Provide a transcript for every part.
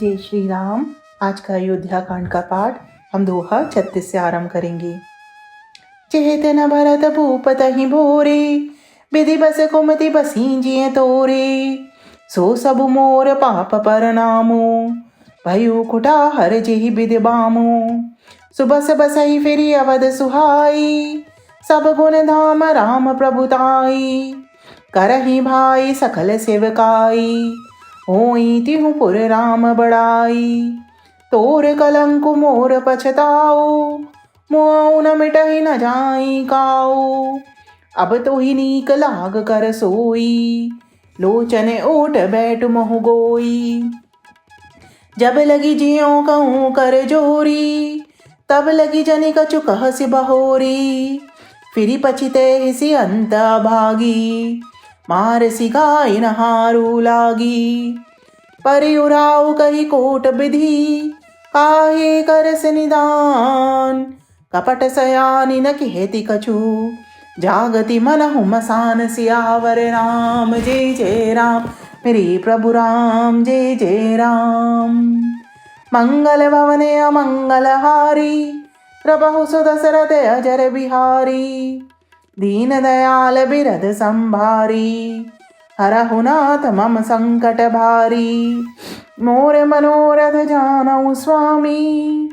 जय श्री राम। आज का अयोध्या कांड का पाठ हम दोहा 36 से आरंभ करेंगे। चेतन भरत भूप तहि भोरे, विधि बस कुमति बसीजिए तोरे। सो सब मोर पाप पर नामो, भयो कुटा हर जेहि विधि बामो। सुबस बसहि फिरि अवध सुहाई, सब गुण धाम राम प्रभुताई। करहि भाई सकल सेवकाई, होई तिहु पुर राम बड़ाई। तोर कलंक मोर पछताओ, मुआउ न मिटहि न जाई काऊ। अब तो ही नीक लाग कर सोई, लोचन ओट बैठ महु गोई। जब लगी जियो कहूँ कर जोरी, तब लगी जनि कछु कहसि बहोरी। फिरी पछिते हिसि अंत भागी, मारसि गाय नहारू लागी। परिउराऊ कही कोट विधि, काहे करस निदान। कपट सयानी न कहती कछु, जागति मनहु मसान। सियावर राम जय जय राम, मेरे प्रभु राम जय जय राम। मंगल भवने अमंगल हारी, प्रभु सुदशरथ अजर बिहारी। दीन दयाल बिरध संभारी, हरहु नाथ मम संकट भारी। मोर मनोरथ जानऊ स्वामी,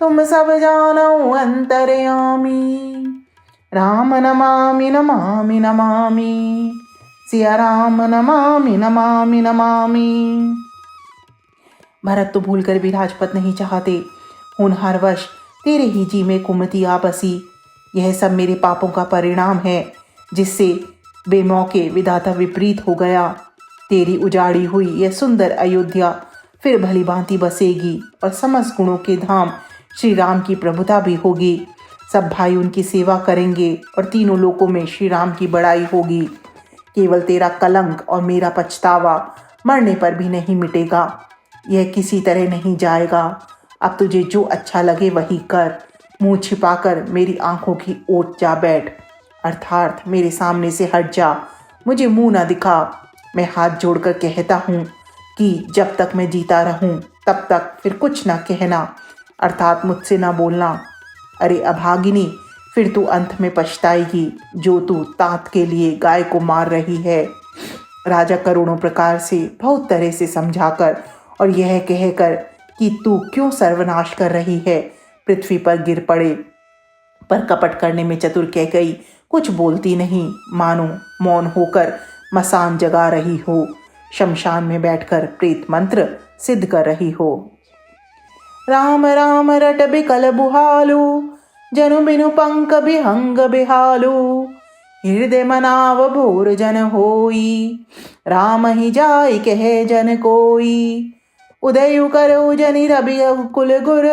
तुम सब जानऊ अंतर्यामी। राम नमामि नमामि नमामि, सिया राम नमामि नमामि नमामि। भरत तो भूलकर भी राजपद नहीं चाहते। होनहारवश तेरे ही जी में कुमति आ बसी। यह सब मेरे पापों का परिणाम है, जिससे बेमौके विधाता विपरीत हो गया। तेरी उजाड़ी हुई यह सुंदर अयोध्या फिर भली भांति बसेगी, और समस्त गुणों के धाम श्री राम की प्रभुता भी होगी। सब भाई उनकी सेवा करेंगे, और तीनों लोकों में श्री राम की बड़ाई होगी। केवल तेरा कलंक और मेरा पछतावा मरने पर भी नहीं मिटेगा। यह किसी तरह नहीं जाएगा। अब तुझे जो अच्छा लगे वही कर। मुंह छिपाकर मेरी आंखों की ओट जा बैठ, अर्थात मेरे सामने से हट जा। मुझे मुंह ना दिखा। मैं हाथ जोड़कर कहता हूँ कि जब तक मैं जीता रहूँ तब तक फिर कुछ ना कहना, अर्थात मुझसे ना बोलना। अरे अभागिनी, फिर तू अंत में पछताएगी, जो तू तात के लिए गाय को मार रही है। राजा करोड़ों प्रकार से बहुत तरह से समझाकर और यह कहकर कि तू क्यों सर्वनाश कर रही है, पृथ्वी पर गिर पड़े। पर कपट करने में चतुर कैकेयी कुछ बोलती नहीं, मानो मौन होकर मसान जगा रही हो, शमशान में बैठकर प्रेत मंत्र सिद्ध कर रही हो। राम राम रट बिकल बुहालू, जनु बिनु पंक बिहंग बिहालू। हृदय मनाव भोर जन होई, राम ही जाय कहे जन कोई। उदयु करो जनि रवि कुल गुर,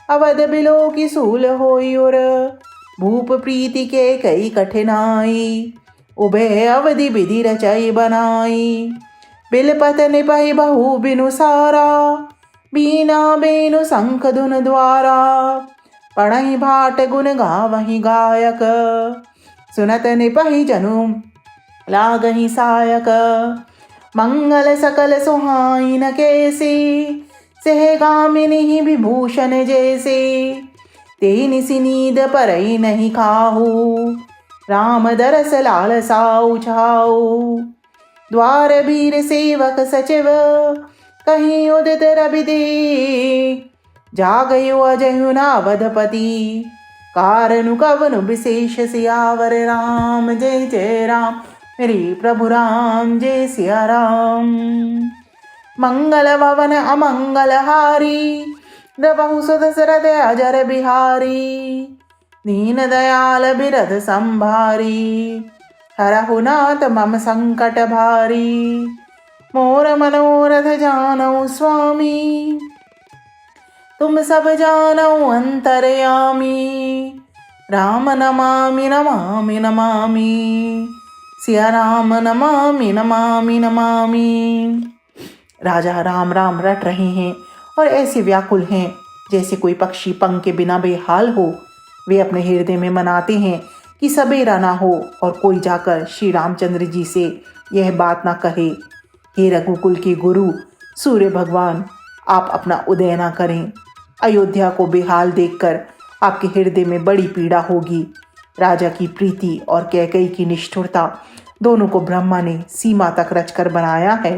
अवध बिलो की सूल होई उर। भूप प्रीति के कई कठिनाई, उभय अवधि विधि रचई बनाई। बिलपत निपहि बहु बिनु सारा, बीना बेनु शंख धुन द्वारा। पढ़हि भाट गुण गावहि गायक, सुनत निपहि जनु लागहि सायक। मंगल सकल सुहाइन कैसे, सहगामिनी विभूषण जैसे। तेनिसि नींद परई नहीं खाहू, राम दरस लालसाऊ छाऊ। द्वार भीर सेवक सचिव, कहीं उदित रवि देख। जागयो अजहु नावधपति, कारनु कवनु विशेष। सियावर राम जय जय राम, मेरे प्रभु राम जय सिया राम। मंगल भवन अमंगल हारी, द्रवहु सुदशरथ अजर बिहारी। दीन दयाल बिरध संभारी, हरहु नाथ मम संकट भारी। मोर मनोरथ जानऊ स्वामी, तुम सब जानऊ अंतर्यामी। राम नमामि नमामि नमामि, सिया राम नमामि नमामि नमामि। राजा राम राम रट रहे हैं और ऐसे व्याकुल हैं जैसे कोई पक्षी पंख के बिना बेहाल हो। वे अपने हृदय में मनाते हैं कि सवेरा ना हो और कोई जाकर श्री रामचंद्र जी से यह बात ना कहे, हे रघुकुल के गुरु सूर्य भगवान, आप अपना उदय ना करें। अयोध्या को बेहाल देखकर आपके हृदय में बड़ी पीड़ा होगी। राजा की प्रीति और कैकेयी की निष्ठुरता दोनों को ब्रह्मा ने सीमा तक रचकर बनाया है,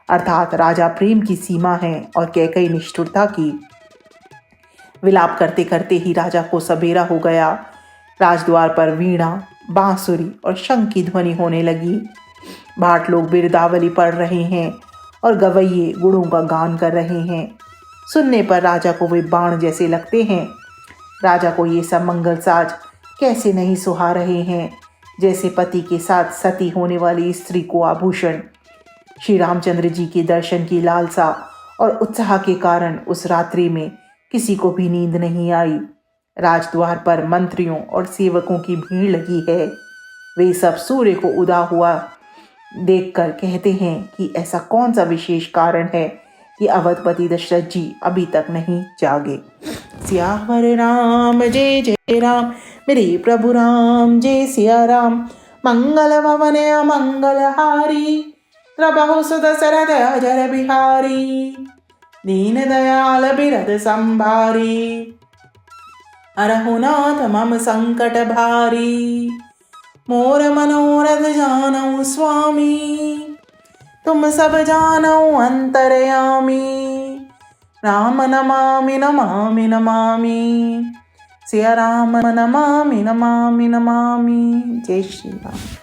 अर्थात राजा प्रेम की सीमा है और कैकेयी निष्ठुरता की। विलाप करते करते ही राजा को सबेरा हो गया। राजद्वार पर वीणा, बांसुरी और शंख की ध्वनि होने लगी। भाट लोग बिरदावली पढ़ रहे हैं और गवैये गुणों का गान कर रहे हैं। सुनने पर राजा को वे बाण जैसे लगते हैं। राजा को ये सब मंगल साज कैसे नहीं सुहा रहे हैं, जैसे पति के साथ सती होने वाली स्त्री को आभूषण। श्री रामचंद्र जी के दर्शन की लालसा और उत्साह के कारण उस रात्रि में किसी को भी नींद नहीं आई। राजद्वार पर मंत्रियों और सेवकों की भीड़ लगी है। वे सब सूर्य को उदा हुआ देखकर कहते हैं कि ऐसा कौन सा विशेष कारण है कि अवधपति दशरथ जी अभी तक नहीं जागे। सियावर राम जय जय राम, मेरे प्रभु राम जय सिया राम। मंगल भवन मंगल हारी, प्रभु सुत सरद अजर बिहारी। दीन दयाल बिरद संभारी, अरहुनाथ मम संकट भारी। मोर मनोरथ जानऊ स्वामी, तुम सब जानऊ अंतरयामी। राम नमामि नमामि नमामि, सिया राम नमामि नमामि नमामि। जय श्री राम।